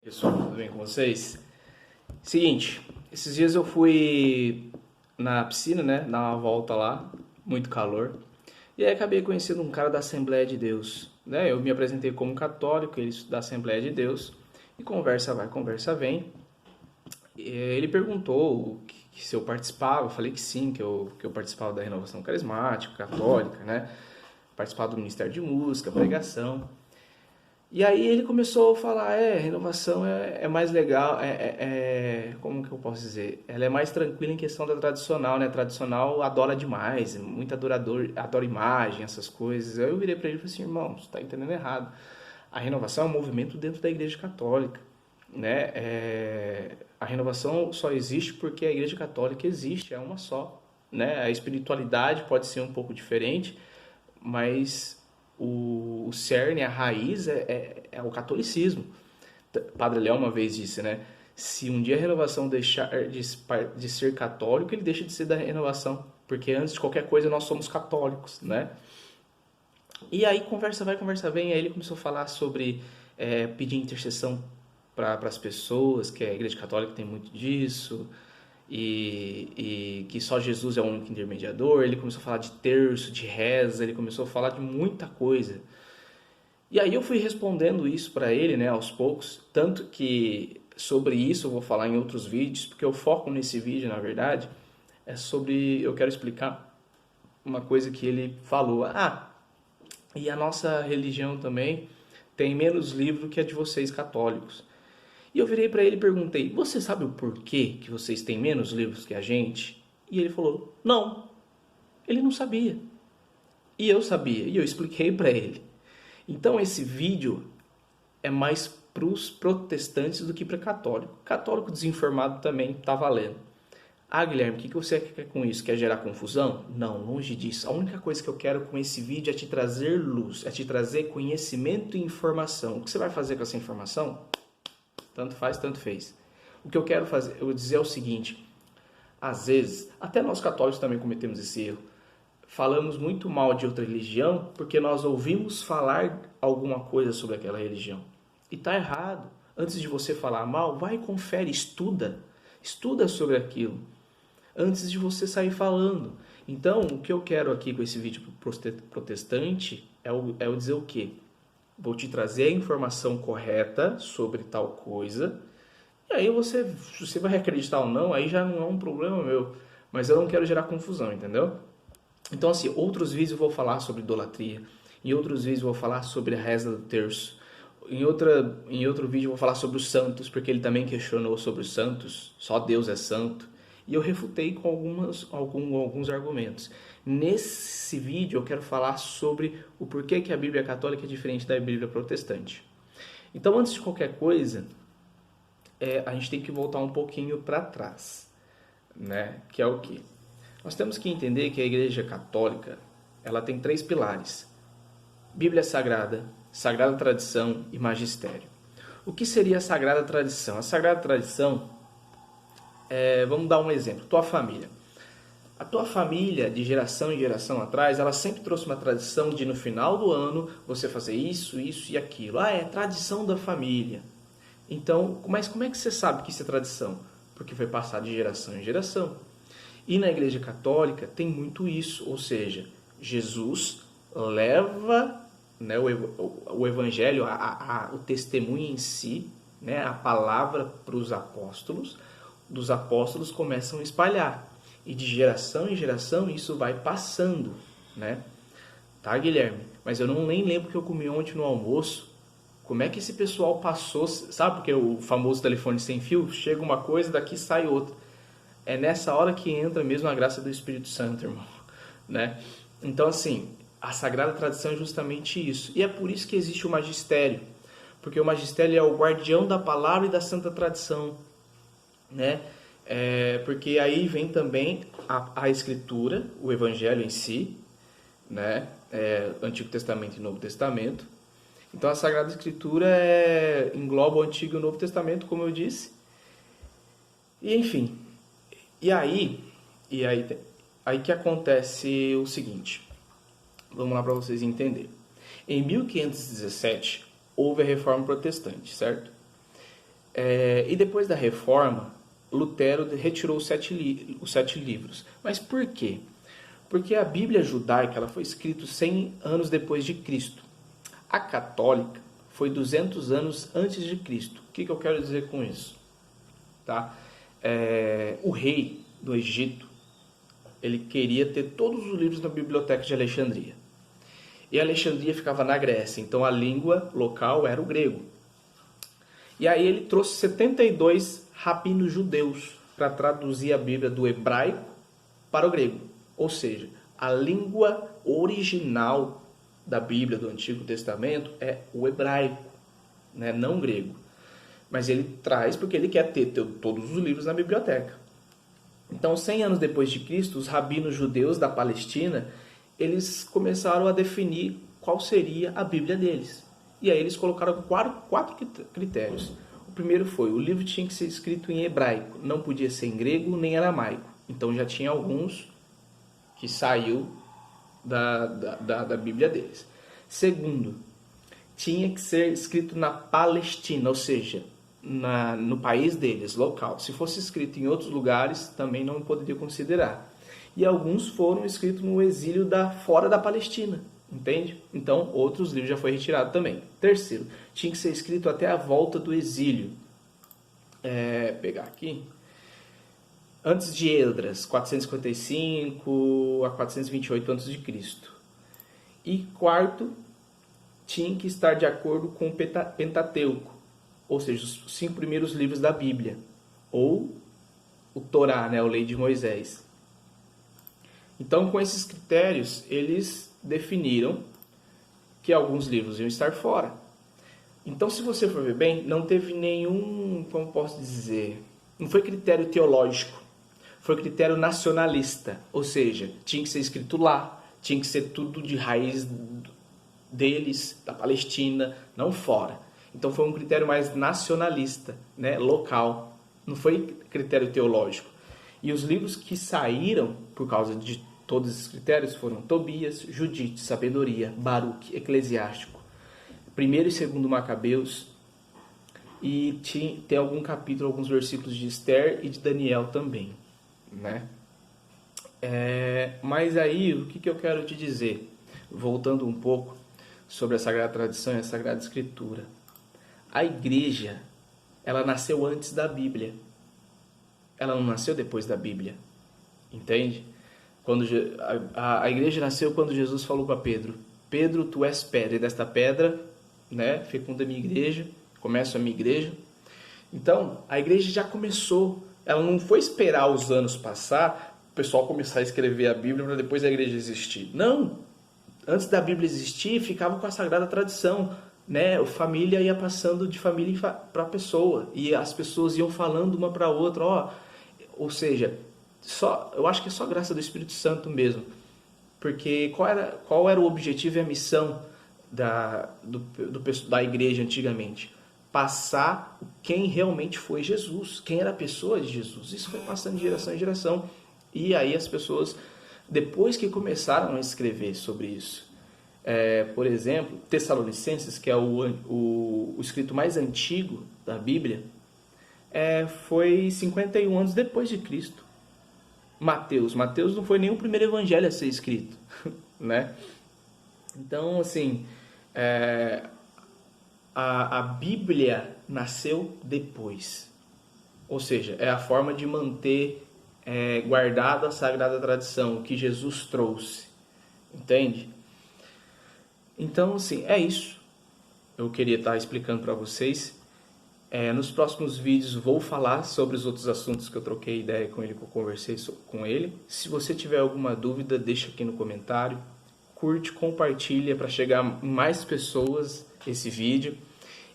Pessoal, tudo bem com vocês? Seguinte, esses dias eu fui na piscina, né, dar uma volta lá, muito calor, e aí acabei conhecendo um cara da Assembleia de Deus, né? Eu me apresentei como católico, ele da Assembleia de Deus, e conversa vai, conversa vem. Ele perguntou se eu participava, eu falei que sim, que eu participava da renovação carismática, católica, né? Participava do Ministério de Música, pregação. E aí ele começou a falar, renovação é mais legal, como que eu posso dizer? Ela é mais tranquila em questão da tradicional, né? Tradicional adora demais, muito adorador, adora imagem, essas coisas. Aí eu virei para ele e falei assim, irmão, você está entendendo errado. A renovação é um movimento dentro da Igreja Católica, né? A renovação só existe porque a Igreja Católica existe, é uma só, né? A espiritualidade pode ser um pouco diferente, mas o cerne, a raiz é o catolicismo. Padre Léo uma vez disse, né? Se um dia a renovação deixar de ser católico, ele deixa de ser da renovação, porque antes de qualquer coisa nós somos católicos, né? E aí conversa vai, conversa vem, aí ele começou a falar sobre pedir intercessão para as pessoas, que a Igreja Católica tem muito disso, e que só Jesus é o único intermediador. Ele começou a falar de terço, de reza, ele começou a falar de muita coisa. E aí eu fui respondendo isso para ele, né, aos poucos, tanto que sobre isso eu vou falar em outros vídeos, porque o foco nesse vídeo, na verdade, é sobre, eu quero explicar uma coisa que ele falou. E a nossa religião também tem menos livro que a de vocês católicos. E eu virei para ele e perguntei, você sabe o porquê que vocês têm menos livros que a gente? E ele falou, não, ele não sabia. E eu sabia, e eu expliquei para ele. Então esse vídeo é mais para os protestantes do que para católico. Católico desinformado também está valendo. Guilherme, o que você quer com isso? Quer gerar confusão? Não, longe disso. A única coisa que eu quero com esse vídeo é te trazer luz, é te trazer conhecimento e informação. O que você vai fazer com essa informação? Tanto faz, tanto fez. O que eu quero fazer, eu dizer é o seguinte, às vezes, até nós católicos também cometemos esse erro. Falamos muito mal de outra religião porque nós ouvimos falar alguma coisa sobre aquela religião. E tá errado. Antes de você falar mal, vai e confere, estuda. Estuda sobre aquilo antes de você sair falando. Então, o que eu quero aqui com esse vídeo protestante é o dizer o quê? Vou te trazer a informação correta sobre tal coisa. E aí se você vai acreditar ou não, aí já não é um problema meu. Mas eu não quero gerar confusão, entendeu? Então, assim, outros vídeos eu vou falar sobre idolatria. Em outros vídeos eu vou falar sobre a reza do terço. Em outro vídeo eu vou falar sobre os santos, porque ele também questionou sobre os santos. Só Deus é santo. E eu refutei com alguns argumentos. Nesse vídeo eu quero falar sobre o porquê que a Bíblia católica é diferente da Bíblia protestante. Então, antes de qualquer coisa, a gente tem que voltar um pouquinho para trás, né? Que é o quê? Nós temos que entender que a Igreja Católica ela tem 3 pilares: Bíblia Sagrada, Sagrada Tradição e Magistério. O que seria a Sagrada Tradição? A Sagrada Tradição vamos dar um exemplo, tua família. A tua família, de geração em geração atrás, ela sempre trouxe uma tradição de no final do ano você fazer isso, isso e aquilo. É tradição da família. Então, mas como é que você sabe que isso é tradição? Porque foi passado de geração em geração. E na Igreja Católica tem muito isso, ou seja, Jesus leva, né, o Evangelho, o testemunho em si, né, a palavra para os apóstolos, dos apóstolos começam a espalhar. E de geração em geração isso vai passando, né? Tá, Guilherme? Mas eu nem lembro o que eu comi ontem no almoço. Como é que esse pessoal passou, sabe? Porque o famoso telefone sem fio, chega uma coisa, daqui sai outra. É nessa hora que entra mesmo a graça do Espírito Santo, irmão, né? Então, assim, a Sagrada Tradição é justamente isso. E é por isso que existe o magistério. Porque o magistério é o guardião da palavra e da santa tradição, né? Porque aí vem também a Escritura, o Evangelho em si, né? Antigo Testamento e Novo Testamento. Então a Sagrada Escritura engloba o Antigo e o Novo Testamento, como eu disse. E enfim, aí que acontece o seguinte. Vamos lá para vocês entenderem. Em 1517 houve a Reforma Protestante, certo? E depois da Reforma, Lutero retirou os sete livros. Mas por quê? Porque a Bíblia judaica ela foi escrita 100 anos depois de Cristo. A católica foi 200 anos antes de Cristo. O que eu quero dizer com isso? Tá? O rei do Egito, ele queria ter todos os livros na biblioteca de Alexandria. E Alexandria ficava na Grécia, então a língua local era o grego. E aí ele trouxe 72 rabinos judeus para traduzir a Bíblia do hebraico para o grego. Ou seja, a língua original da Bíblia do Antigo Testamento é o hebraico, né? Não o grego. Mas ele traz porque ele quer ter todos os livros na biblioteca. Então, 100 anos depois de Cristo, os rabinos judeus da Palestina, eles começaram a definir qual seria a Bíblia deles. E aí eles colocaram quatro critérios. O primeiro foi, o livro tinha que ser escrito em hebraico, não podia ser em grego nem aramaico. Então já tinha alguns que saiu da Bíblia deles. Segundo, tinha que ser escrito na Palestina, ou seja, no país deles, local. Se fosse escrito em outros lugares, também não poderia considerar. E alguns foram escritos no exílio fora da Palestina, entende? Então, outros livros já foi retirado também. Terceiro, tinha que ser escrito até a volta do exílio. Pegar aqui. Antes de Esdras, 455 a 428 a.C. E quarto, tinha que estar de acordo com o Pentateuco, ou seja, os 5 primeiros livros da Bíblia, ou o Torá, né, a Lei de Moisés. Então, com esses critérios, eles definiram que alguns livros iam estar fora. Então, se você for ver bem, não teve nenhum, como posso dizer, não foi critério teológico, foi critério nacionalista, ou seja, tinha que ser escrito lá, tinha que ser tudo de raiz deles, da Palestina, não fora. Então foi um critério mais nacionalista, né, local, não foi critério teológico. E os livros que saíram por causa de todos esses critérios foram Tobias, Judite, Sabedoria, Baruque, Eclesiástico, 1º e 2º Macabeus, e tem algum capítulo, alguns versículos de Esther e de Daniel também, né? Mas aí, o que eu quero te dizer? Voltando um pouco sobre a Sagrada Tradição e a Sagrada Escritura. A igreja, ela nasceu antes da Bíblia. Ela não nasceu depois da Bíblia. Entende? A igreja nasceu quando Jesus falou para Pedro: Pedro, tu és pedra, e desta pedra, né, fecunda a minha igreja, começa a minha igreja. Então, a igreja já começou. Ela não foi esperar os anos passar, o pessoal começar a escrever a Bíblia para depois a igreja existir. Não! Antes da Bíblia existir, ficava com a Sagrada Tradição, né? A família ia passando de família para pessoa, e as pessoas iam falando uma para a outra, ou seja, eu acho que é só graça do Espírito Santo mesmo, porque qual era o objetivo e a missão da igreja antigamente? Passar quem realmente foi Jesus, quem era a pessoa de Jesus. Isso foi passando de geração em geração, e aí as pessoas, depois que começaram a escrever sobre isso, por exemplo, Tessalonicenses, que é o escrito mais antigo da Bíblia, foi 51 anos depois de Cristo. Mateus não foi nem o primeiro evangelho a ser escrito, né? Então, assim, a Bíblia nasceu depois, ou seja, é a forma de manter guardado a Sagrada Tradição, o que Jesus trouxe, entende? Então, assim, é isso. Eu queria estar explicando para vocês. Nos próximos vídeos vou falar sobre os outros assuntos que eu troquei ideia com ele, que eu conversei com ele. Se você tiver alguma dúvida, deixa aqui no comentário. Curte, compartilha para chegar em mais pessoas esse vídeo.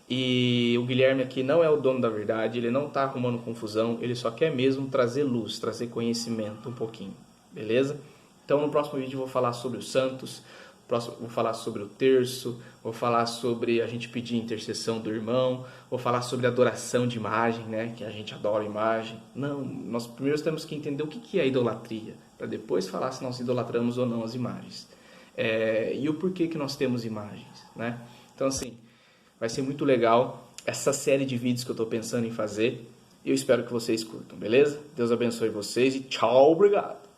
E o Guilherme aqui não é o dono da verdade, ele não está arrumando confusão, ele só quer mesmo trazer luz, trazer conhecimento um pouquinho, beleza? Então no próximo vídeo eu vou falar sobre os santos, vou falar sobre o terço, vou falar sobre a gente pedir intercessão do irmão, vou falar sobre adoração de imagem, né? Que a gente adora imagem. Não, nós primeiro temos que entender o que é idolatria, para depois falar se nós idolatramos ou não as imagens. E o porquê que nós temos imagens, né? Então assim, vai ser muito legal. essa série de vídeos que eu estou pensando em fazer. E eu espero que vocês curtam, beleza? Deus abençoe vocês e tchau, obrigado!